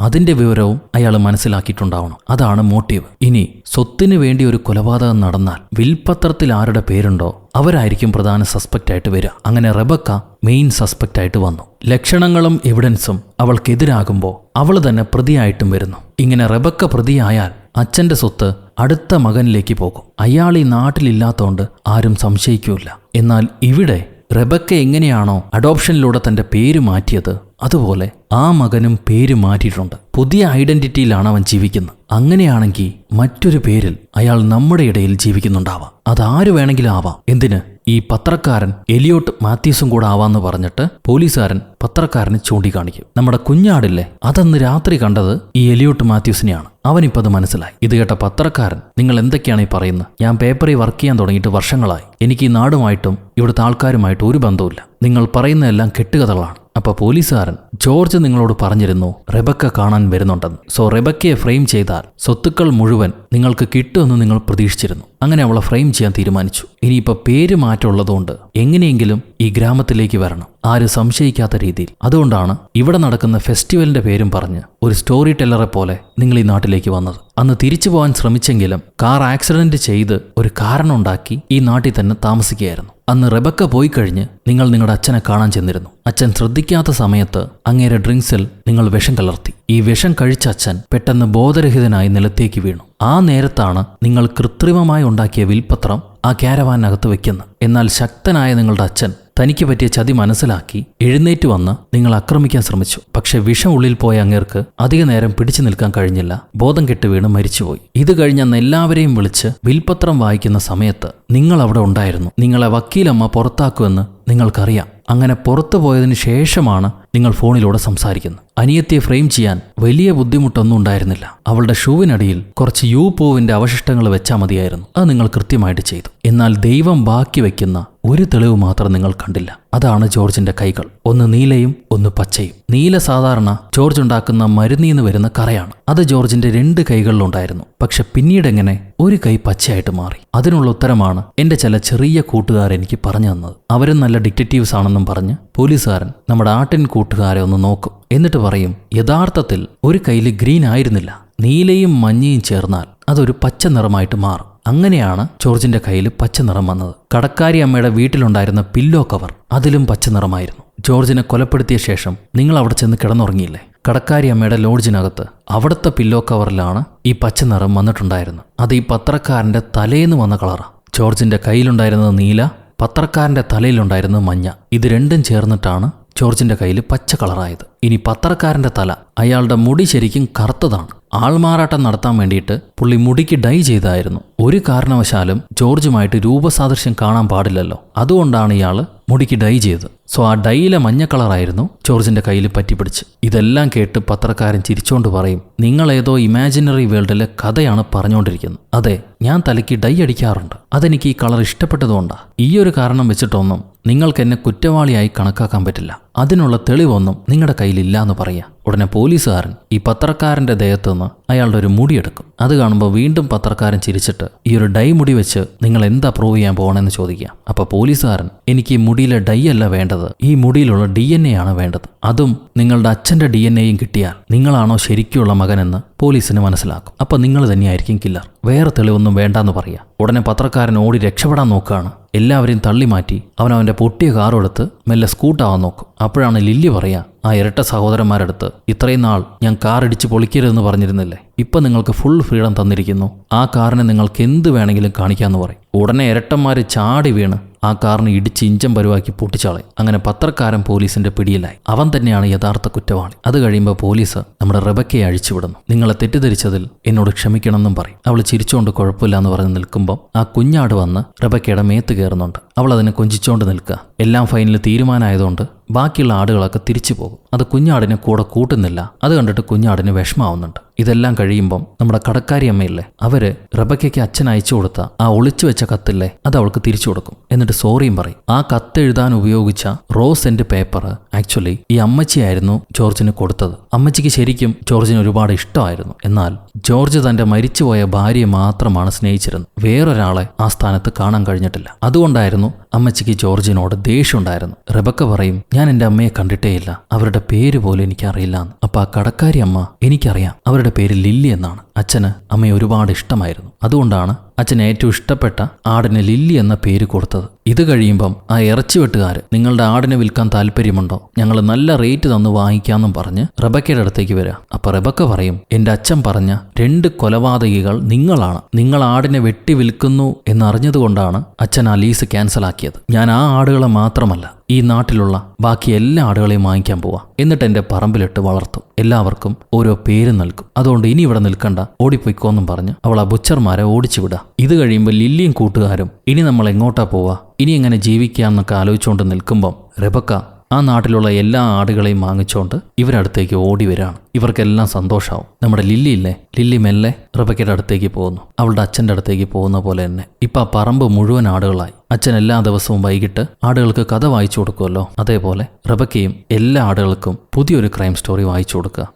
അതിന്റെ വിവരവും അയാൾ മനസ്സിലാക്കിയിട്ടുണ്ടാവണം. അതാണ് മോട്ടീവ്. ഇനി സ്വത്തിന് വേണ്ടി ഒരു കൊലപാതകം നടന്നാൽ വിൽപത്രത്തിൽ ആരുടെ പേരുണ്ടോ അവരായിരിക്കും പ്രധാന സസ്പെക്റ്റ് ആയിട്ട് വരിക. അങ്ങനെ റെബക്ക മെയിൻ സസ്പെക്റ്റ് ആയിട്ട് വന്നു. ലക്ഷണങ്ങളും എവിഡൻസും അവൾക്കെതിരാകുമ്പോൾ അവൾ തന്നെ പ്രതിയായിട്ടും വരുന്നു. ഇങ്ങനെ റെബക്ക പ്രതിയായാൽ അച്ഛന്റെ സ്വത്ത് അടുത്ത മകനിലേക്ക് പോകും. അയാൾ ഈ നാട്ടിലില്ലാത്തതുകൊണ്ട് ആരും സംശയിക്കൂല. എന്നാൽ ഇവിടെ റെബക്ക എങ്ങനെയാണോ അഡോപ്ഷനിലൂടെ തന്റെ പേര് മാറ്റിയത്, അതുപോലെ ആ മകനും പേര് മാറ്റിയിട്ടുണ്ട്. പുതിയ ഐഡന്റിറ്റിയിലാണ് അവൻ ജീവിക്കുന്നത്. അങ്ങനെയാണെങ്കിൽ മറ്റൊരു പേരിൽ അയാൾ നമ്മുടെ ഇടയിൽ ജീവിക്കുന്നുണ്ടാവാം. അതാര് വേണമെങ്കിലും ആവാം. എന്തിന്? ഈ പത്രക്കാരൻ എലിയോട്ട് മാത്യൂസും കൂടെ ആവാന്ന് പറഞ്ഞിട്ട് പോലീസുകാരൻ പത്രക്കാരനെ ചൂണ്ടിക്കാണിക്കും. നമ്മുടെ കുഞ്ഞാടില്ലേ, അതന്ന് രാത്രി കണ്ടത് ഈ എലിയോട്ട് മാത്യൂസിനെയാണ്. അവനിപ്പത് മനസ്സിലായി. ഇത് കേട്ട പത്രക്കാരൻ, നിങ്ങൾ എന്തൊക്കെയാണ് ഈ പറയുന്നത്? ഞാൻ പേപ്പറിൽ വർക്ക് ചെയ്യാൻ തുടങ്ങിയിട്ട് വർഷങ്ങളായി. എനിക്ക് ഈ നാടുമായിട്ടും ഇവിടുത്തെ ആൾക്കാരുമായിട്ടും ഒരു ബന്ധവുമില്ല. നിങ്ങൾ പറയുന്നതെല്ലാം കെട്ടുകഥകളാണ്. അപ്പൊ പോലീസുകാരൻ, ജോർജ് നിങ്ങളോട് പറഞ്ഞിരുന്നു റെബക്ക കാണാൻ വരുന്നുണ്ടെന്ന്. സോ റെബക്കയെ ഫ്രെയിം ചെയ്താൽ സ്വത്തുക്കൾ മുഴുവൻ നിങ്ങൾക്ക് കിട്ടുമെന്ന് നിങ്ങൾ പ്രതീക്ഷിച്ചിരുന്നു. അങ്ങനെ അവളെ ഫ്രെയിം ചെയ്യാൻ തീരുമാനിച്ചു. ഇനിയിപ്പോൾ പേര് മാറ്റമുള്ളതുകൊണ്ട് എങ്ങനെയെങ്കിലും ഈ ഗ്രാമത്തിലേക്ക് വരണം, ആരും സംശയിക്കാത്ത രീതിയിൽ. അതുകൊണ്ടാണ് ഇവിടെ നടക്കുന്ന ഫെസ്റ്റിവലിന്റെ പേരും പറഞ്ഞ് ഒരു സ്റ്റോറി ടെല്ലറെ പോലെ നിങ്ങൾ ഈ നാട്ടിലേക്ക് വന്നത്. അന്ന് തിരിച്ചു പോകാൻ ശ്രമിച്ചെങ്കിലും കാർ ആക്സിഡന്റ് ചെയ്ത് ഒരു കാരണം ഉണ്ടാക്കി ഈ നാട്ടിൽ തന്നെ താമസിക്കുകയായിരുന്നു. അന്ന് റെബക്ക പോയി കഴിഞ്ഞ് നിങ്ങൾ നിങ്ങളുടെ അച്ഛനെ കാണാൻ ചെന്നിരുന്നു. അച്ഛൻ ശ്രദ്ധിക്കാത്ത സമയത്ത് അങ്ങേരെ ഡ്രിങ്ക്സിൽ നിങ്ങൾ വിഷം കലർത്തി. ഈ വിഷം കഴിച്ച അച്ഛൻ പെട്ടെന്ന് ബോധരഹിതനായി നിലത്തേക്ക് വീണു. ആ നേരത്താണ് നിങ്ങൾ കൃത്രിമമായി ഉണ്ടാക്കിയ വിൽപത്രം ആ ക്യാരവാനകത്ത് വെക്കുന്നത്. എന്നാൽ ശക്തനായ നിങ്ങളുടെ അച്ഛൻ തനിക്ക് പറ്റിയ ചതി മനസ്സിലാക്കി എഴുന്നേറ്റ് വന്ന് നിങ്ങൾ ആക്രമിക്കാൻ ശ്രമിച്ചു. പക്ഷെ വിഷം ഉള്ളിൽ പോയ അങ്ങേർക്ക് അധിക നേരം പിടിച്ചു നിൽക്കാൻ കഴിഞ്ഞില്ല. ബോധം കെട്ട് വീണ് മരിച്ചുപോയി. ഇത് കഴിഞ്ഞന്ന് എല്ലാവരെയും വിളിച്ച് വിൽപത്രം വായിക്കുന്ന സമയത്ത് നിങ്ങൾ അവിടെ ഉണ്ടായിരുന്നു. നിങ്ങളെ വക്കീലമ്മ പുറത്താക്കുമെന്ന് നിങ്ങൾക്കറിയാം. അങ്ങനെ പുറത്തു പോയതിനു ശേഷമാണ് നിങ്ങൾ ഫോണിലൂടെ സംസാരിക്കുന്നത്. അനിയത്തിയെ ഫ്രെയിം ചെയ്യാൻ വലിയ ബുദ്ധിമുട്ടൊന്നും ഉണ്ടായിരുന്നില്ല. അവളുടെ ഷൂവിനടിയിൽ കുറച്ച് യൂ പൂവിന്റെ അവശിഷ്ടങ്ങൾ വെച്ചാൽ മതിയായിരുന്നു. അത് നിങ്ങൾ കൃത്യമായിട്ട് ചെയ്തു. എന്നാൽ ദൈവം ബാക്കി വയ്ക്കുന്ന ഒരു തെളിവ് മാത്രം നിങ്ങൾ കണ്ടില്ല. അതാണ് ജോർജിന്റെ കൈകൾ. ഒന്ന് നീലയും ഒന്ന് പച്ചയും. നീല സാധാരണ ജോർജ് ഉണ്ടാക്കുന്ന മരുന്നീന്ന് വരുന്ന കറയാണ്. അത് ജോർജിന്റെ 2 കൈകളിലുണ്ടായിരുന്നു. പക്ഷെ പിന്നീട് എങ്ങനെ ഒരു കൈ പച്ചയായിട്ട് മാറി? അതിനുള്ള ഉത്തരമാണ് എന്റെ ചില ചെറിയ കൂട്ടുകാർ എനിക്ക് പറഞ്ഞു തന്നത്. അവരും നല്ല ഡിറ്റക്റ്റീവ്സ് ആണെന്നും പറഞ്ഞ് പോലീസുകാരൻ നമ്മുടെ ആട്ടിൻ കൂട്ടുകാരെ ഒന്ന് നോക്കും. എന്നിട്ട് പറയും, യഥാർത്ഥത്തിൽ ഒരു കയ്യിൽ ഗ്രീൻ ആയിരുന്നില്ല, നീലയും മഞ്ഞയും ചേർന്നാൽ അതൊരു പച്ച നിറമായിട്ട് മാറും. അങ്ങനെയാണ് ജോർജിന്റെ കയ്യിൽ പച്ച നിറം വന്നത്. കടക്കാരി അമ്മയുടെ വീട്ടിലുണ്ടായിരുന്ന പില്ലോ കവർ അതിലും പച്ച നിറമായിരുന്നു. ജോർജിനെ കൊലപ്പെടുത്തിയ ശേഷം നിങ്ങൾ അവിടെ ചെന്ന് കിടന്നുറങ്ങിയില്ലേ? കടക്കാരി അമ്മയുടെ ലോഡ്ജിനകത്ത് അവിടുത്തെ പില്ലോ കവറിലാണ് ഈ പച്ച നിറം വന്നിട്ടുണ്ടായിരുന്നത്. അത് ഈ പത്രക്കാരന്റെ തലേന്ന് വന്ന കളറാണ്. ജോർജിന്റെ കയ്യിലുണ്ടായിരുന്നത് നീല, പത്രക്കാരന്റെ തലയിലുണ്ടായിരുന്നത് മഞ്ഞ. ഇത് രണ്ടും ചേർന്നിട്ടാണ് ജോർജിന്റെ കയ്യിൽ പച്ച കളറായത്. ഇനി പത്രക്കാരന്റെ തല, അയാളുടെ മുടി ശരിക്കും കറുത്തതാണ്. ആൾമാറാട്ടം നടത്താൻ വേണ്ടിയിട്ട് പുള്ളി മുടിക്ക് ഡൈ ചെയ്തായിരുന്നു. ഒരു കാരണവശാലും ജോർജുമായിട്ട് രൂപസാദൃശ്യം കാണാൻ പാടില്ലല്ലോ. അതുകൊണ്ടാണ് ഇയാള് മുടിക്ക് ഡൈ ചെയ്തത്. സോ ആ ഡൈയിലെ മഞ്ഞ കളറായിരുന്നു ജോർജിന്റെ കയ്യിൽ പറ്റിപ്പിടിച്ച്. ഇതെല്ലാം കേട്ട് പത്രക്കാരൻ ചിരിച്ചോണ്ട് പറയും, നിങ്ങളേതോ ഇമാജിനറി വേൾഡിലെ കഥയാണ് പറഞ്ഞുകൊണ്ടിരിക്കുന്നത്. അതെ, ഞാൻ തലയ്ക്ക് ഡൈ അടിക്കാറുണ്ട്. അതെനിക്ക് ഈ കളർ ഇഷ്ടപ്പെട്ടതുകൊണ്ടാണ്. ഈ ഒരു കാരണം വെച്ചിട്ടൊന്നും നിങ്ങൾക്ക് എന്നെ കുറ്റവാളിയായി കണക്കാക്കാൻ പറ്റില്ല. അതിനുള്ള തെളിവൊന്നും നിങ്ങളുടെ കയ്യിലില്ല എന്ന് പറയാം. ഉടനെ പോലീസുകാരൻ ഈ പത്രക്കാരന്റെ ദേഹത്തുനിന്ന് അയാളുടെ ഒരു മുടിയെടുക്കും. അത് കാണുമ്പോൾ വീണ്ടും പത്രക്കാരൻ ചിരിച്ചിട്ട് ഈ ഒരു ഡൈ മുടി വെച്ച് നിങ്ങൾ എന്താ പ്രൂവ് ചെയ്യാൻ പോകണമെന്ന് ചോദിക്കാം. അപ്പൊ പോലീസുകാരൻ, എനിക്ക് ഈ മുടിയിലെ ഡൈ അല്ല വേണ്ടത്, ഈ മുടിയിലുള്ള DNA ആണ് വേണ്ടത്. അതും നിങ്ങളുടെ അച്ഛന്റെ DNAയും കിട്ടിയാൽ നിങ്ങളാണോ ശരിക്കുള്ള മകനെന്ന് പോലീസിന് മനസ്സിലാക്കും. അപ്പൊ നിങ്ങൾ തന്നെയായിരിക്കും കില്ലർ. വേറെ തെളിവൊന്നും വേണ്ടാന്ന് പറയാം. ഉടനെ പത്രക്കാരൻ ഓടി രക്ഷപ്പെടാൻ നോക്കുകയാണ്. എല്ലാവരെയും തള്ളി മാറ്റി അവനവൻ്റെ പൊട്ടിയ കാറെടുത്ത് മെല്ലെ സ്കൂട്ടാവാൻ നോക്കും. അപ്പോഴാണ് ലില്ലി പറയാ, ആ ഇരട്ട സഹോദരന്മാരെടുത്ത്, ഇത്രയും നാൾ ഞാൻ കാർ ഇടിച്ച് പൊളിക്കരുതെന്ന് പറഞ്ഞിരുന്നില്ലേ, ഇപ്പം നിങ്ങൾക്ക് ഫുൾ ഫ്രീഡം തന്നിരിക്കുന്നു, ആ കാറിനെ നിങ്ങൾക്ക് എന്ത് വേണമെങ്കിലും കാണിക്കാമെന്ന് പറയും. ഉടനെ ഇരട്ടന്മാർ ചാടി വീണ് ആ കാറിന് ഇടിച്ച് ഇഞ്ചം പരുവാക്കി പൊട്ടിച്ചാളെ. അങ്ങനെ പത്രക്കാരൻ പോലീസിന്റെ പിടിയിലായി. അവൻ തന്നെയാണ് യഥാർത്ഥ കുറ്റവാളി. അത് കഴിയുമ്പോൾ പോലീസ് നമ്മുടെ റെബക്കയെ അഴിച്ചുവിടുന്നു. നിങ്ങളെ തെറ്റിദ്ധരിച്ചതിൽ എന്നോട് ക്ഷമിക്കണമെന്നും പറയും. അവൾ ചിരിച്ചുകൊണ്ട് കുഴപ്പമില്ല എന്ന് പറഞ്ഞ് നിൽക്കുമ്പോൾ ആ കുഞ്ഞാട് വന്ന് റെബക്കയുടെ മേത്ത് കയറുന്നുണ്ട്. അവൾ അതിനെ കൊഞ്ചിച്ചുകൊണ്ട് നിൽക്കുക. എല്ലാം ഫൈനൽ തീരുമാനമായതുകൊണ്ട് ബാക്കിയുള്ള ആടുകളൊക്കെ തിരിച്ചു പോകും. അത് കുഞ്ഞാടിനെ കൂടെ കൂട്ടുന്നില്ല. അത് കണ്ടിട്ട് കുഞ്ഞാടിന് വിഷമാവുന്നുണ്ട്. ഇതെല്ലാം കഴിയുമ്പം നമ്മുടെ കടക്കാരി അമ്മയില്ലേ, അവര് റെബക്കയ്ക്ക് അച്ഛൻ അയച്ചു കൊടുത്ത ആ ഒളിച്ചു വെച്ച കത്തില്ലേ, അത് അവൾക്ക് തിരിച്ചു കൊടുക്കും. എന്നിട്ട് സോറിയും പറയും. ആ കത്ത് എഴുതാൻ ഉപയോഗിച്ച റോസ് എൻഡ് പേപ്പർ ആക്ച്വലി ഈ അമ്മച്ചിയായിരുന്നു ജോർജിന് കൊടുത്തത്. അമ്മച്ചിക്ക് ശരിക്കും ജോർജിന് ഒരുപാട് ഇഷ്ടമായിരുന്നു. എന്നാൽ ജോർജ് തന്റെ മരിച്ചുപോയ ഭാര്യയെ മാത്രമാണ് സ്നേഹിച്ചിരുന്നത്. വേറൊരാളെ ആ സ്ഥാനത്ത് കാണാൻ കഴിഞ്ഞിട്ടില്ല. അതുകൊണ്ടായിരുന്നു അമ്മച്ചിക്ക് ജോർജിനോട് ദേഷ്യമുണ്ടായിരുന്നു. റെബക്ക പറയും, ഞാൻ എൻ്റെ അമ്മയെ കണ്ടിട്ടേയില്ല, അവരുടെ പേര് പോലും എനിക്കറിയില്ല എന്ന്. അപ്പൊ ആ കടക്കാരി അമ്മ, എനിക്കറിയാം, അവരുടെ പേര് ലില്ലി എന്നാണ്. അച്ഛന് അമ്മയെ ഒരുപാട് ഇഷ്ടമായിരുന്നു. അതുകൊണ്ടാണ് അച്ഛന് ഏറ്റവും ഇഷ്ടപ്പെട്ട ആടിന് ലില്ലി എന്ന പേര് കൊടുത്തത്. ഇത് കഴിയുമ്പം ആ ഇറച്ചി വെട്ടുകാര്, നിങ്ങളുടെ ആടിനെ വിൽക്കാൻ താല്പര്യമുണ്ടോ, ഞങ്ങൾ നല്ല റേറ്റ് തന്ന് വാങ്ങിക്കാമെന്നും പറഞ്ഞ് റെബക്കയുടെ അടുത്തേക്ക് വരിക. അപ്പൊ റെബക്ക പറയും, എൻ്റെ അച്ഛൻ പറഞ്ഞ 2 കൊലപാതകികൾ നിങ്ങളാണ്. നിങ്ങൾ ആടിനെ വെട്ടി വിൽക്കുന്നു എന്നറിഞ്ഞതുകൊണ്ടാണ് അച്ഛൻ ആ ലീസ് ക്യാൻസൽ ആക്കിയത്. ഞാൻ ആ ആടുകളെ മാത്രമല്ല, ഈ നാട്ടിലുള്ള ബാക്കി എല്ലാ ആടുകളെയും വാങ്ങിക്കാൻ പോവാ. എന്നിട്ട് എൻ്റെ പറമ്പിലിട്ട് വളർത്തും. എല്ലാവർക്കും ഓരോ പേര് നൽകും. അതുകൊണ്ട് ഇനി ഇവിടെ നിൽക്കണ്ട, ഓടിപ്പോയിക്കോന്നും പറഞ്ഞ് അവൾ ആ ബുച്ചർമാരെ ഓടിച്ചു വിടുക. ഇത് കഴിയുമ്പോൾ ലില്ലിയും കൂട്ടുകാരും ഇനി നമ്മൾ എങ്ങോട്ടാ പോവാ, ഇനി എങ്ങനെ ജീവിക്കാന്നൊക്കെ ആലോചിച്ചുകൊണ്ട് നിൽക്കുമ്പം റെബക്ക ആ നാട്ടിലുള്ള എല്ലാ ആടുകളെയും വാങ്ങിച്ചുകൊണ്ട് ഇവരടുത്തേക്ക് ഓടി വരികയാണ്. ഇവർക്കെല്ലാം സന്തോഷമാവും. നമ്മുടെ ലില്ലി ഇല്ലേ, ലില്ലി മെല്ലെ റെബക്കയുടെ അടുത്തേക്ക് പോകുന്നു. അവളുടെ അച്ഛൻ്റെ അടുത്തേക്ക് പോകുന്ന പോലെ തന്നെ. ഇപ്പം ആ പറമ്പ് മുഴുവൻ ആടുകളായി. അച്ഛൻ എല്ലാ ദിവസവും വൈകിട്ട് ആടുകൾക്ക് കഥ വായിച്ചു കൊടുക്കുമല്ലോ, അതേപോലെ റെബക്കയും എല്ലാ ആടുകൾക്കും പുതിയൊരു ക്രൈം സ്റ്റോറി വായിച്ചു കൊടുക്കുക.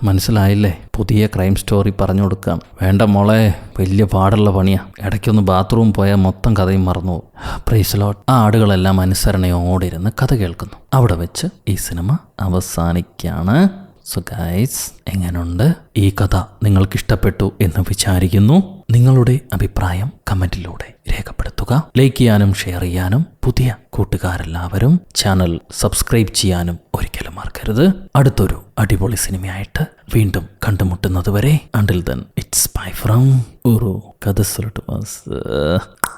മനസ്സിലായില്ലേ? പുതിയ ക്രൈം സ്റ്റോറി പറഞ്ഞു കൊടുക്കാം. വേണ്ട മോളെ, വലിയ പാടുള്ള പണിയാ. ഇടയ്ക്കൊന്ന് ബാത്റൂം പോയാൽ മൊത്തം കഥയും മറന്നു പോകും. Praise Lord. ആ ആടുകളെല്ലാം അനുസരണയോടിരുന്ന് കഥ കേൾക്കുന്നു. അവിടെ വെച്ച് ഈ സിനിമ അവസാനിക്കുകയാണ്. സോ ഗൈസ്, എങ്ങനെയുണ്ട് ഈ കഥ? നിങ്ങൾക്ക് ഇഷ്ടപ്പെട്ടു എന്ന് വിചാരിക്കുന്നു. നിങ്ങളുടെ അഭിപ്രായം കമന്റിലൂടെ രേഖപ്പെടുത്തുക. ലൈക്ക് ചെയ്യാനും ഷെയർ ചെയ്യാനും പുതിയ കൂട്ടുകാരെല്ലാവരും ചാനൽ സബ്സ്ക്രൈബ് ചെയ്യാനും ഒരിക്കലും മറക്കരുത്. അടുത്തൊരു അടിപൊളി സിനിമയായിട്ട് വീണ്ടും കണ്ടുമുട്ടുന്നത് വരെ, until then it's bye from ഉറു കഥ.